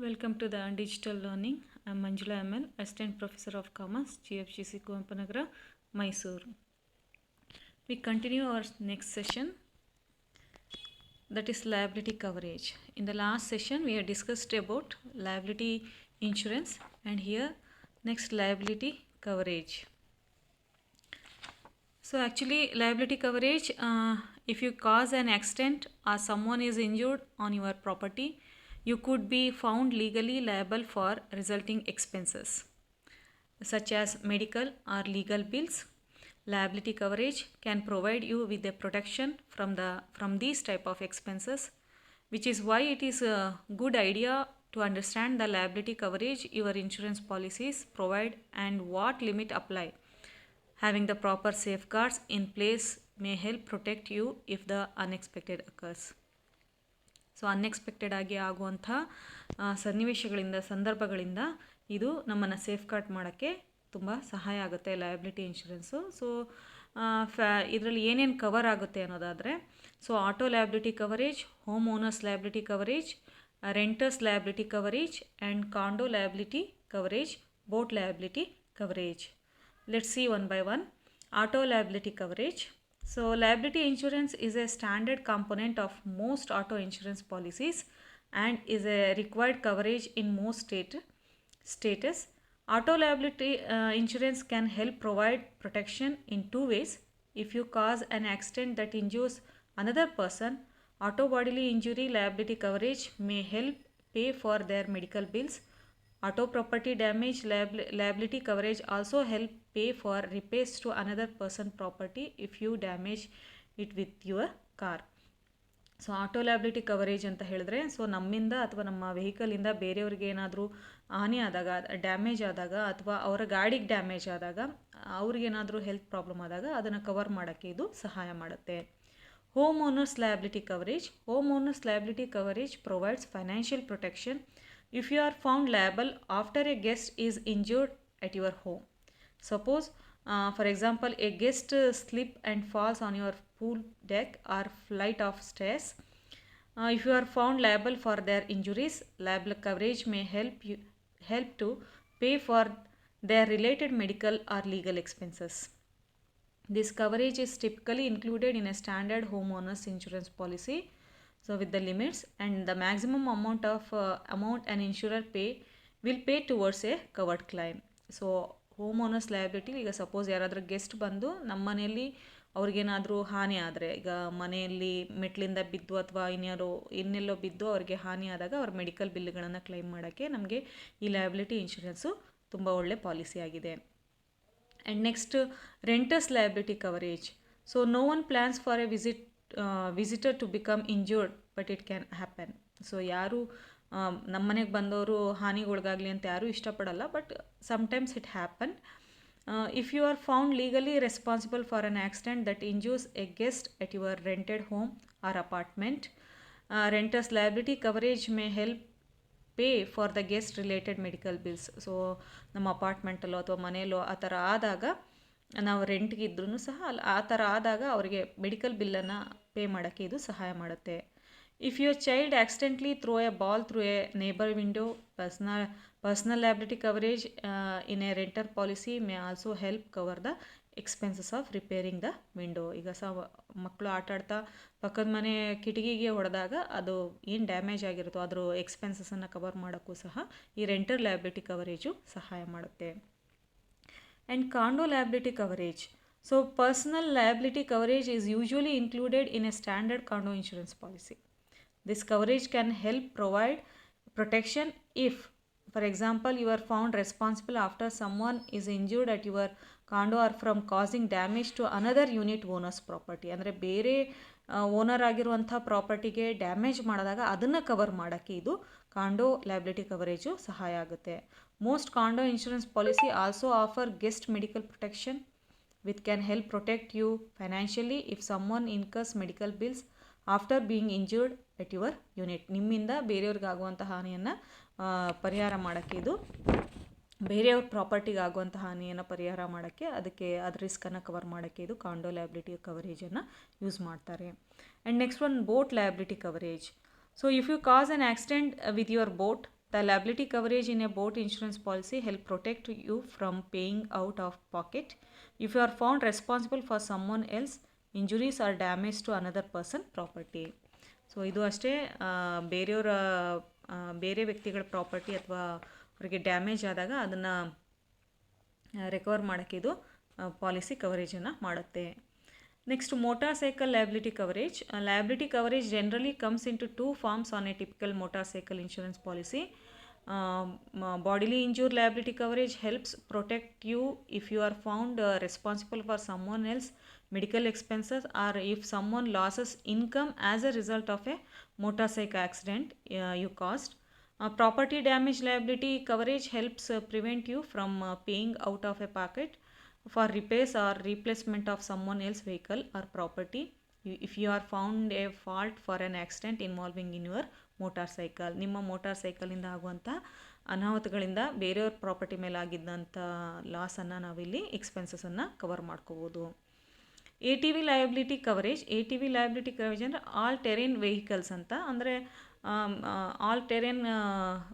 Welcome to the Digital Learning. I am Manjula ML, Assistant Professor of Commerce, GFGC Kuvempapu, Mysore. We continue our next session, that is liability coverage. In the last session, we have discussed about liability insurance, and here next liability coverage. So actually liability coverage, if you cause an accident or someone is injured on your property, you could be found legally liable for resulting expenses such as medical or legal bills. Liability coverage can provide you with the protection from these type of expenses, which is why it is a good idea to understand the liability coverage your insurance policies provide and what limit apply. Having the proper safeguards in place may help protect you if the unexpected occurs. So unexpected ಆಗಿ ಆಗುವಂಥ ಸನ್ನಿವೇಶಗಳಿಂದ ಸಂದರ್ಭಗಳಿಂದ ಇದು ನಮ್ಮನ್ನು safe guard ಮಾಡೋಕ್ಕೆ ತುಂಬ ಸಹಾಯ ಆಗುತ್ತೆ liability insurance. So ಇದರಲ್ಲಿ ಏನೇನು ಕವರ್ ಆಗುತ್ತೆ ಅನ್ನೋದಾದರೆ, so auto liability coverage, home owners liability coverage, renters liability coverage and condo liability coverage, boat liability coverage. Let's see one by one. Auto liability coverage. So liability insurance is a standard component of most auto insurance policies and is a required coverage in most status. Auto liability insurance can help provide protection in two ways. If you cause an accident that injures another person, auto bodily injury liability coverage may help pay for their medical bills. Auto property damage liability coverage also help pay for repairs to another person property if you damage it with your car. So auto liability coverage ಅಂತ ಹೇಳಿದ್ರೆ, so ನಮ್ಮಿಂದ ಅಥವಾ ನಮ್ಮ ವೆಹಿಕಲಿಂದ ಬೇರೆಯವ್ರಿಗೆ ಏನಾದರೂ ಹಾನಿ ಆದಾಗ, damage ಆದಾಗ, ಅಥವಾ ಅವರ ಗಾಡಿಗೆ ಡ್ಯಾಮೇಜ್ ಆದಾಗ, ಅವ್ರಿಗೇನಾದರೂ ಹೆಲ್ತ್ ಪ್ರಾಬ್ಲಮ್ ಆದಾಗ ಅದನ್ನು ಕವರ್ ಮಾಡೋಕ್ಕೆ ಇದು ಸಹಾಯ ಮಾಡುತ್ತೆ. Home owners liability coverage. Home owners liability coverage provides financial protection if you are found liable after a guest is injured at your home. Suppose for example a guest slip and falls on your pool deck or flight of stairs. If you are found liable for their injuries, liability coverage may help to pay for their related medical or legal expenses. This coverage is typically included in a standard homeowners insurance policy, so with the limits and the maximum amount an insurer will pay towards a covered claim. So home owners liability, ಈಗ suppose ಯಾರಾದರೂ guest ಬಂದು ನಮ್ಮ ಮನೆಯಲ್ಲಿ ಅವ್ರಿಗೇನಾದರೂ ಹಾನಿ ಆದರೆ, ಈಗ ಮನೆಯಲ್ಲಿ ಮೆಟ್ಲಿಂದ ಬಿದ್ದು ಅಥವಾ ಇನ್ನೆಲ್ಲೋ ಬಿದ್ದು ಅವ್ರಿಗೆ ಹಾನಿ ಆದಾಗ ಅವ್ರ ಮೆಡಿಕಲ್ ಬಿಲ್ಗಳನ್ನು ಕ್ಲೈಮ್ ಮಾಡೋಕ್ಕೆ ನಮಗೆ ಈ ಲಯಬಿಲಿಟಿ ಇನ್ಶೂರೆನ್ಸು ತುಂಬ ಒಳ್ಳೆ ಪಾಲಿಸಿ ಆಗಿದೆ. And next renters liability coverage. So no one plans for a visitor to become injured but it can happen. So ಯಾರು ನಮ್ಮ ಮನೆಗೆ ಬಂದವರು ಹಾನಿಗೊಳಗಾಗಲಿ ಅಂತ ಯಾರೂ ಇಷ್ಟಪಡಲ್ಲ, but sometimes it happen. If you are found legally responsible for an accident that injures a guest at your rented home or apartment, renters liability coverage may help pay for the guest related medical bills. So ನಮ್ಮ ಅಪಾರ್ಟ್ಮೆಂಟಲ್ಲೋ ಅಥವಾ ಮನೆಯಲ್ಲೋ ಆ ಥರ ಆದಾಗ, ನಾವು ರೆಂಟ್ಗೆ ಇದ್ರೂ ಸಹ ಆ ಥರ ಆದಾಗ ಅವರಿಗೆ ಮೆಡಿಕಲ್ ಬಿಲ್ಲನ್ನು ಪೇ ಮಾಡೋಕ್ಕೆ ಇದು ಸಹಾಯ ಮಾಡುತ್ತೆ. If your child accidentally throw a ball through a neighbour window, personal liability coverage in a renter policy may also help cover the expenses of repairing the window. ಈಗ ಮಕ್ಕಳು ಆಟಾಡ್ತಾ ಪಕ್ಕದ ಮನೆ ಕಿಟಕಿಗೆ ಹೊಡೆದಾಗ ಅದು ಏನು ಡ್ಯಾಮೇಜ್ ಆಗಿರುತ್ತೋ ಅದರ ಎಕ್ಸ್ಪೆನ್ಸಸನ್ನು ಕವರ್ ಮಾಡೋಕ್ಕೂ ಸಹ ಈ ರೆಂಟರ್ ಲಯಬಿಲಿಟಿ ಕವರೇಜು ಸಹಾಯ ಮಾಡುತ್ತೆ. And condo liability coverage. So personal liability coverage is usually included in a standard condo insurance policy. This coverage can help provide protection if, for example, you are found responsible after someone is injured at your condo or from causing damage to another unit owner's property. ಅಂದರೆ ಬೇರೆ owner ಆಗಿರುವಂಥ ಪ್ರಾಪರ್ಟಿಗೆ damage ಮಾಡಿದಾಗ ಅದನ್ನು cover ಮಾಡೋಕ್ಕೆ ಇದು condo liability coverage ಸಹಾಯ ಆಗುತ್ತೆ. Most condo insurance policy also offer guest medical protection, which can help protect you financially if someone incurs medical bills after being injured at your unit. ನಿಮ್ಮಿಂದ ಬೇರೆಯವ್ರಿಗೆ ಆಗುವಂಥ ಹಾನಿಯನ್ನು ಪರಿಹಾರ ಮಾಡೋಕ್ಕೆ ಇದು, ಬೇರೆಯವ್ರ ಪ್ರಾಪರ್ಟಿಗೆ ಆಗುವಂಥ ಹಾನಿಯನ್ನು ಪರಿಹಾರ ಮಾಡೋಕ್ಕೆ ಅದು ರಿಸ್ಕನ್ನು ಕವರ್ ಮಾಡೋಕ್ಕೆ ಇದು ಕಾಂಡೋ ಲಯಬಿಲಿಟಿ ಕವರೇಜನ್ನು ಯೂಸ್ ಮಾಡ್ತಾರೆ. And next one boat liability coverage. So if you cause an accident with your boat, The liability coverage in a boat insurance policy help protect you from paying out of pocket if you are found responsible for someone else injuries or damage to another person property. So ಇದು ಅಷ್ಟೇ ಬೇರೆಯವರ ಬೇರೆ ವ್ಯಕ್ತಿಗಳ property ಅಥವಾ ಅವರಿಗೆ damage ಆದಾಗ ಅದನ್ನು recover ಮಾಡೋಕ್ಕೆ ಇದು ಪಾಲಿಸಿ ಕವರೇಜನ್ನು ಮಾಡುತ್ತೆ. Next, motorcycle liability coverage. Liability coverage generally comes into two forms on a typical motorcycle insurance policy. Bodily injury liability coverage helps protect you if you are found responsible for someone else medical expenses or if someone loses income as a result of a motorcycle accident you caused. Property damage liability coverage helps prevent you from paying out of a pocket for repairs or replacement of someone else's vehicle or property if you are found a fault for an accident involving in your motorcycle. ನಿಮ್ಮ motor ಸೈಕಲಿಂದ ಆಗುವಂಥ ಅನಾಹುತಗಳಿಂದ ಬೇರೆಯವ್ರ property ಮೇಲೆ ಆಗಿದ್ದಂಥ ಲಾಸನ್ನು ನಾವಿಲ್ಲಿ ಎಕ್ಸ್ಪೆನ್ಸಸನ್ನು ಕವರ್ ಮಾಡ್ಕೋಬೋದು. A T V liability coverage. A T V liability coverage ಅಂದರೆ ಆಲ್ ಟೆರೇನ್ ವೆಹಿಕಲ್ಸ್ ಅಂತ. ಅಂದರೆ ಆಲ್ ಟೆರೇನ್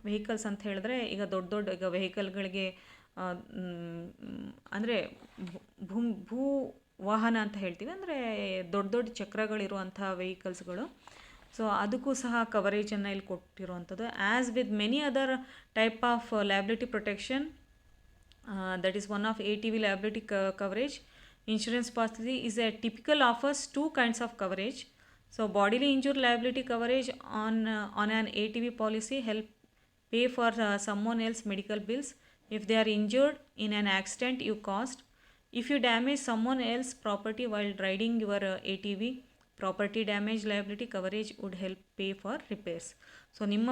ವೆಹಿಕಲ್ಸ್ ಅಂತ ಹೇಳಿದ್ರೆ ಈಗ ದೊಡ್ಡ ಈಗ ವೆಹಿಕಲ್ಗಳಿಗೆ ಅಂದರೆ ಭೂ ವಾಹನ ಅಂತ ಹೇಳ್ತೀವಿ, ಅಂದರೆ ದೊಡ್ಡ ಚಕ್ರಗಳಿರುವಂಥ ವೆಹಿಕಲ್ಸ್ಗಳು. ಸೊ ಅದಕ್ಕೂ ಸಹ ಕವರೇಜನ್ನು ಇಲ್ಲಿ ಕೊಟ್ಟಿರುವಂಥದ್ದು. As with many other type of liability protection that is one of A T V liability coverage. Insurance policy is a typical offers two kinds of coverage. So bodily injury liability coverage on an ATV policy help pay for someone else medical bills if they are injured in an accident you caused. If you damage someone else property while riding your ATV, property damage liability coverage would help pay for repairs. So ನಿಮ್ಮ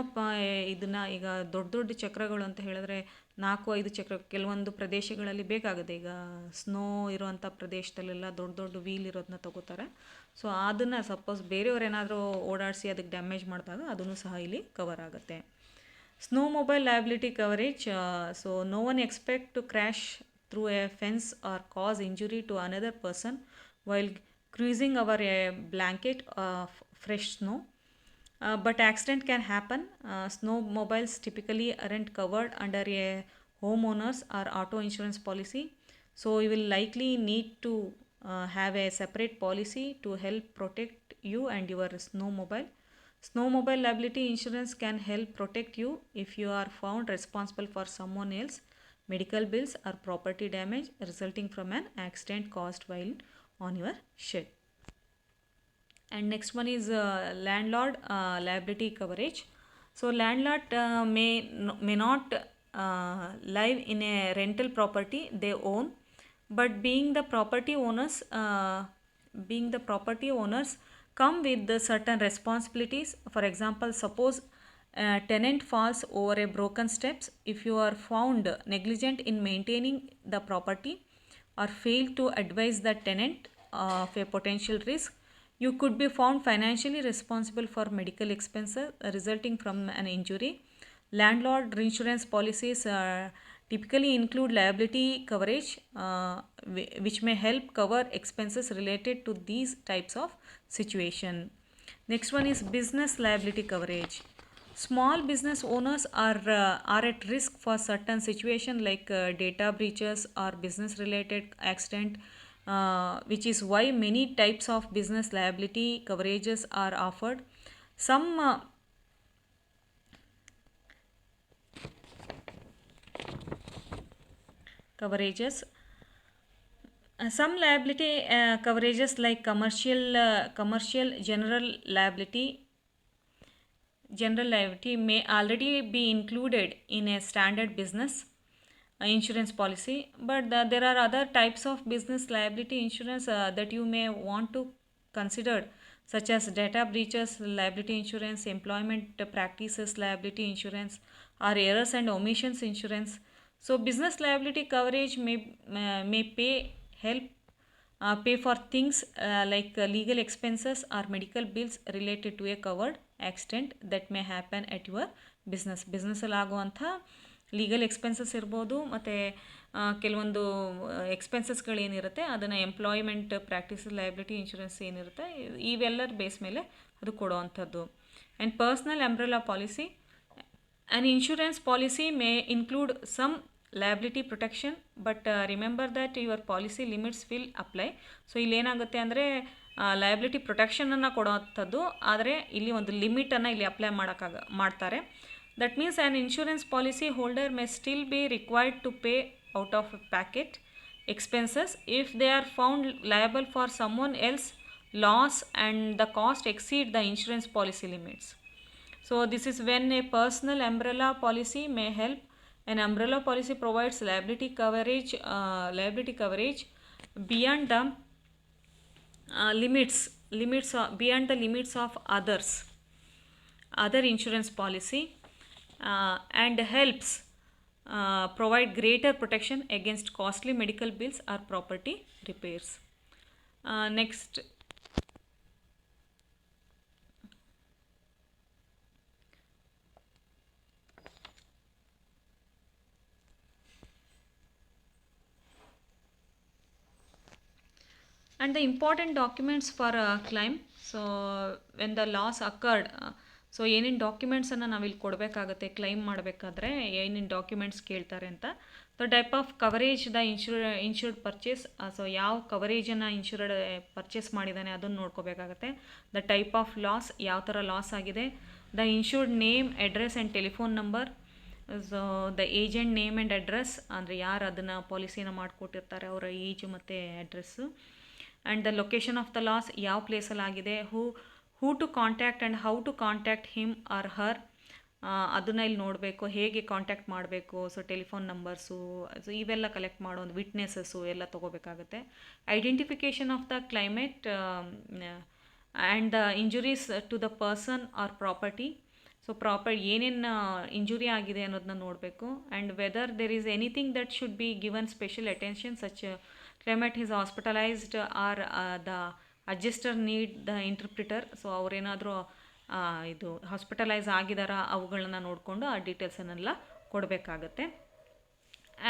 ಇದನ್ನು ಈಗ ದೊಡ್ಡ ಚಕ್ರಗಳು ಅಂತ ಹೇಳಿದ್ರೆ 4-5 ಚಕ್ರ ಕೆಲವೊಂದು ಪ್ರದೇಶಗಳಲ್ಲಿ ಬೇಕಾಗುತ್ತೆ. ಈಗ ಸ್ನೋ ಇರುವಂಥ ಪ್ರದೇಶದಲ್ಲೆಲ್ಲ ದೊಡ್ಡ ವೀಲ್ ಇರೋದನ್ನ ತಗೋತಾರೆ. ಸೊ ಅದನ್ನು ಸಪೋಸ್ ಬೇರೆಯವ್ರು ಏನಾದರೂ ಓಡಾಡಿಸಿ ಅದಕ್ಕೆ ಡ್ಯಾಮೇಜ್ ಮಾಡಿದಾಗ ಅದನ್ನು ಸಹ ಇಲ್ಲಿ ಕವರ್ ಆಗುತ್ತೆ. Snowmobile liability coverage. So no one expect to crash through a fence or cause injury to another person while cruising over a blanket of fresh snow. But accident can happen. Snowmobiles typically aren't covered under a homeowners or auto insurance policy. So you will likely need to have a separate policy to help protect you and your snowmobile. Snowmobile liability insurance can help protect you if you are found responsible for someone else medical bills or property damage resulting from an accident caused while on your shed. And next one is landlord liability coverage. So landlord may not live in a rental property they own, but being the property owners come with the certain responsibilities. For example, suppose a tenant falls over a broken steps. If you are found negligent in maintaining the property or fail to advise the tenant of a potential risk, you could be found financially responsible for medical expenses resulting from an injury. Landlord insurance policies typically include liability coverage which may help cover expenses related to these types of situation. Next one is business liability coverage. Small business owners are at risk for certain situations like data breaches or business related accident, which is why many types of business liability coverages are offered. Some coverages, some liability coverages like commercial general liability may already be included in a standard business insurance policy, but there are other types of business liability insurance that you may want to consider, such as data breaches liability insurance, employment practices liability insurance, or errors and omissions insurance. So business liability coverage may pay for things like legal expenses or medical bills related to a covered accident that may happen at your ಬಿಸ್ನೆಸ್ಸಲ್ಲಿ ಆಗುವಂಥ legal expenses ಇರ್ಬೋದು, ಮತ್ತು ಕೆಲವೊಂದು ಎಕ್ಸ್ಪೆನ್ಸಸ್ಗಳೇನಿರುತ್ತೆ ಅದನ್ನು employment practice liability insurance ಏನಿರುತ್ತೆ ಇವೆಲ್ಲರ base ಮೇಲೆ ಅದು ಕೊಡೋವಂಥದ್ದು. And personal umbrella policy. An insurance policy may include some liability protection, but remember that your policy limits will apply. So ಇಲ್ಲಿ ಏನಾಗುತ್ತೆ ಅಂದರೆ ಲಯಬಿಲಿಟಿ ಪ್ರೊಟೆಕ್ಷನನ್ನು ಕೊಡೋವಂಥದ್ದು, ಆದರೆ ಇಲ್ಲಿ ಒಂದು ಲಿಮಿಟನ್ನು ಇಲ್ಲಿ ಅಪ್ಲೈ ಮಾಡ್ತಾರೆ. That means an insurance policy holder may still be required to pay out of pocket expenses if they are found liable for someone else loss and the cost exceed the insurance policy limits. So this is when a personal umbrella policy may help. An umbrella policy provides liability coverage beyond the beyond the limits of other insurance policy and helps provide greater protection against costly medical bills or property repairs. Next, and the important documents for a claim. So when the loss occurred, so ಏನೇನು ಡಾಕ್ಯುಮೆಂಟ್ಸನ್ನು ನಾವಿಲ್ಲಿ ಕೊಡಬೇಕಾಗತ್ತೆ claim ಮಾಡಬೇಕಾದ್ರೆ, ಏನೇನು documents ಕೇಳ್ತಾರೆ ಅಂತ. So type of coverage the insured purchase, so ಯಾವ ಕವರೇಜನ್ನು insured purchase ಮಾಡಿದ್ದಾನೆ ಅದನ್ನು ನೋಡ್ಕೋಬೇಕಾಗತ್ತೆ. ದ ಟೈಪ್ ಆಫ್ ಲಾಸ್, ಯಾವ ಥರ ಲಾಸ್ ಆಗಿದೆ. The insured name, address and telephone number. So the agent name and address, ಅಂದರೆ ಯಾರು ಅದನ್ನು ಪಾಲಿಸಿನ ಮಾಡಿಕೊಟ್ಟಿರ್ತಾರೆ ಅವರ ಏಜ್ ಮತ್ತು address. And the location of the loss, ಯಾವ ಪ್ಲೇಸಲ್ಲಿ ಆಗಿದೆ. Who to contact and how to contact him or her, ಅದನ್ನು ಇಲ್ಲಿ ನೋಡಬೇಕು, ಹೇಗೆ ಕಾಂಟ್ಯಾಕ್ಟ್ ಮಾಡಬೇಕು. ಸೊ ಟೆಲಿಫೋನ್ ನಂಬರ್ಸು, ಸೊ ಇವೆಲ್ಲ ಕಲೆಕ್ಟ್ ಮಾಡೋ ಒಂದು ವಿಟ್ನೆಸಸ್ಸು ಎಲ್ಲ ತೊಗೋಬೇಕಾಗುತ್ತೆ. Identification of the claimant and the injuries to the person or property. So ಏನೇನು ಇಂಜುರಿ ಆಗಿದೆ ಅನ್ನೋದನ್ನ ನೋಡಬೇಕು. And whether there is anything that should be given special attention such claimant is hospitalised or the adjuster need the interpreter. So ಅವರೇನಾದರೂ ಇದು hospitalise ಆಗಿದಾರಾ ಅವುಗಳನ್ನ ನೋಡಿಕೊಂಡು ಆ ಡೀಟೇಲ್ಸನ್ನೆಲ್ಲ ಕೊಡಬೇಕಾಗತ್ತೆ.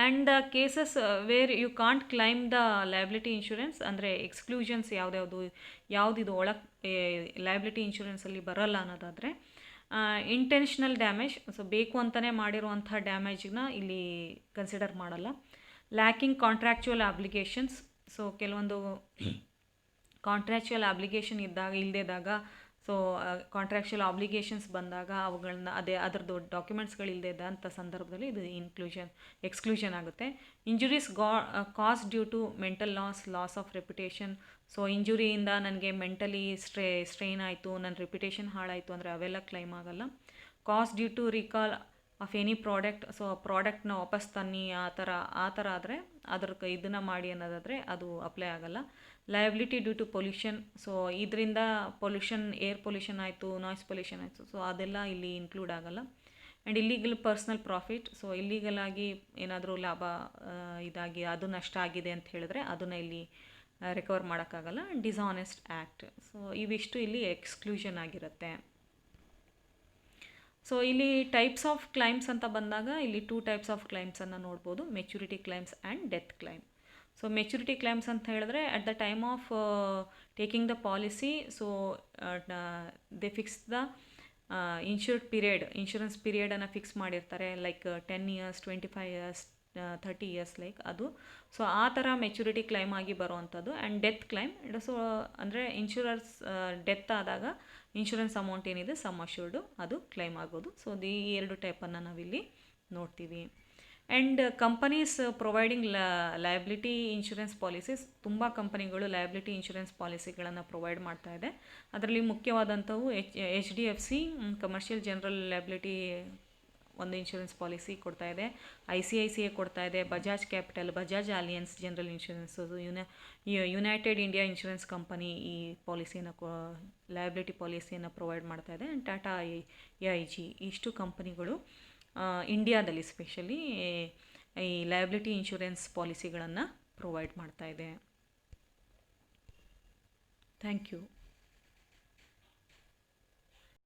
And the cases where you can't claim the liability insurance, ಅಂದರೆ ಎಕ್ಸ್ಕ್ಲೂಷನ್ಸ್ ಯಾವುದಿದು liability ಇನ್ಶೂರೆನ್ಸಲ್ಲಿ ಬರಲ್ಲ ಅನ್ನೋದಾದರೆ, ಇಂಟೆನ್ಷನಲ್ ಡ್ಯಾಮೇಜ್, ಸೊ ಬೇಕು ಅಂತಲೇ ಮಾಡಿರುವಂಥ ಡ್ಯಾಮೇಜನ್ನ ಇಲ್ಲಿ ಕನ್ಸಿಡರ್ ಮಾಡಲ್ಲ. ಲ್ಯಾಕಿಂಗ್ ಕಾಂಟ್ರಾಕ್ಚುವಲ್ ಅಬ್ಲಿಗೇಷನ್ಸ್, ಸೊ ಕೆಲವೊಂದು ಕಾಂಟ್ರಾಕ್ಚುವಲ್ ಅಬ್ಲಿಗೇಷನ್ ಇಲ್ಲದಾಗ, ಸೊ ಕಾಂಟ್ರಾಕ್ಚುವಲ್ ಆಬ್ಲಿಗೇಷನ್ಸ್ ಬಂದಾಗ ಅವುಗಳನ್ನ ಅದರದ್ದು ಡಾಕ್ಯುಮೆಂಟ್ಸ್ಗಳಿಲ್ಲದೆ ಇದ್ದಂಥ ಸಂದರ್ಭದಲ್ಲಿ ಇದು ಎಕ್ಸ್ಕ್ಲೂಷನ್ ಆಗುತ್ತೆ. Injuries cause due to mental loss of reputation. So ಇಂಜುರಿಯಿಂದ ನನಗೆ ಮೆಂಟಲಿ ಸ್ಟ್ರೈನ್ ಆಯಿತು, ನನ್ನ ರೆಪ್ಯುಟೇಷನ್ ಹಾಳಾಯಿತು ಅಂದರೆ ಅವೆಲ್ಲ ಕ್ಲೈಮ್ ಆಗಲ್ಲ. Cause due to recall of any product, so ಪ್ರಾಡಕ್ಟ್ನ ವಾಪಸ್ ತನ್ನಿ ಆ ಥರ ಆದರೆ ಇದನ್ನು ಮಾಡಿ ಅನ್ನೋದಾದರೆ ಅದು ಅಪ್ಲೈ ಆಗಲ್ಲ. Liability due to pollution, so ಇದರಿಂದ ಏರ್ ಪೊಲ್ಯೂಷನ್ ಆಯಿತು, ನಾಯ್ಸ್ ಪೊಲ್ಯೂಷನ್ ಆಯಿತು, ಸೊ ಅದೆಲ್ಲ ಇಲ್ಲಿ ಇನ್ಕ್ಲೂಡ್ ಆಗಲ್ಲ. And illegal personal profit, so illegal ಆಗಿ ಏನಾದರೂ ಲಾಭ ಇದಾಗಿ ಅದು ನಷ್ಟ ಆಗಿದೆ ಅಂತ ಹೇಳಿದ್ರೆ ಅದನ್ನು ಇಲ್ಲಿ ರಿಕವರ್ ಮಾಡೋಕ್ಕಾಗಲ್ಲ. ಡಿಸಾನೆಸ್ಟ್ ಆ್ಯಕ್ಟ್, ಸೊ ಇವಿಷ್ಟು ಇಲ್ಲಿ ಎಕ್ಸ್ಕ್ಲೂಷನ್ ಆಗಿರುತ್ತೆ. ಸೊ ಇಲ್ಲಿ ಟೈಪ್ಸ್ ಆಫ್ ಕ್ಲೈಮ್ಸ್ ಅಂತ ಬಂದಾಗ ಇಲ್ಲಿ 2 ಟೈಪ್ಸ್ ಆಫ್ ಕ್ಲೈಮ್ಸನ್ನು ನೋಡ್ಬೋದು, maturity claims and death claim. So maturity claims ಅಂತ ಹೇಳಿದ್ರೆ at the time of taking the policy, so they fix the insurance ಪೀರಿಯಡನ್ನು ಫಿಕ್ಸ್ ಮಾಡಿರ್ತಾರೆ, like 10 years, 25 years, 30 years like ಅದು. ಸೊ ಆ ಥರ ಮೆಚುರಿಟಿ ಕ್ಲೈಮ್ ಆಗಿ ಬರುವಂಥದ್ದು. ಆ್ಯಂಡ್ ಡೆತ್ ಕ್ಲೈಮ್, ಸೊ ಅಂದರೆ ಇನ್ಶೂರೆನ್ಸ್ ಡೆತ್ ಆದಾಗ ಇನ್ಶೂರೆನ್ಸ್ ಅಮೌಂಟ್ ಏನಿದೆ ಸಮ್ ಅಶ್ಯೂರ್ಡು ಅದು ಕ್ಲೈಮ್ ಆಗೋದು. ಸೊ ಈ 2 ಟೈಪನ್ನು ನಾವಿಲ್ಲಿ ನೋಡ್ತೀವಿ. And companies providing liability insurance policies, ತುಂಬ ಕಂಪನಿಗಳು ಲಯಬಿಲಿಟಿ ಇನ್ಶೂರೆನ್ಸ್ ಪಾಲಿಸಿಗಳನ್ನು ಪ್ರೊವೈಡ್ ಮಾಡ್ತಾ ಇದೆ. ಅದರಲ್ಲಿ ಮುಖ್ಯವಾದಂಥವು HDFC ಕಮರ್ಷಿಯಲ್ ಜನರಲ್ ಲಯಬಿಲಿಟಿ ಒಂದು ಇನ್ಶೂರೆನ್ಸ್ ಪಾಲಿಸಿ ಕೊಡ್ತಾ ಇದೆ, ICICI ಕೊಡ್ತಾ ಇದೆ, Bajaj capital, Bajaj alliance general insurance, United India insurance company ಈ ಪಾಲಿಸಿಯನ್ನು ಲಯಬಿಲಿಟಿ ಪಾಲಿಸಿಯನ್ನು ಪ್ರೊವೈಡ್ ಮಾಡ್ತಾ ಇದೆ. ಆ್ಯಂಡ್ ಟಾಟಾ AIG ಇಷ್ಟು ಕಂಪನಿಗಳು ಇಂಡಿಯಾದಲ್ಲಿ ಸ್ಪೆಷಲಿ ಈ ಲಯಬಿಲಿಟಿ ಇನ್ಶೂರೆನ್ಸ್ ಪಾಲಿಸಿಗಳನ್ನು ಪ್ರೊವೈಡ್ ಮಾಡ್ತಾ ಇದೆ. Thank you.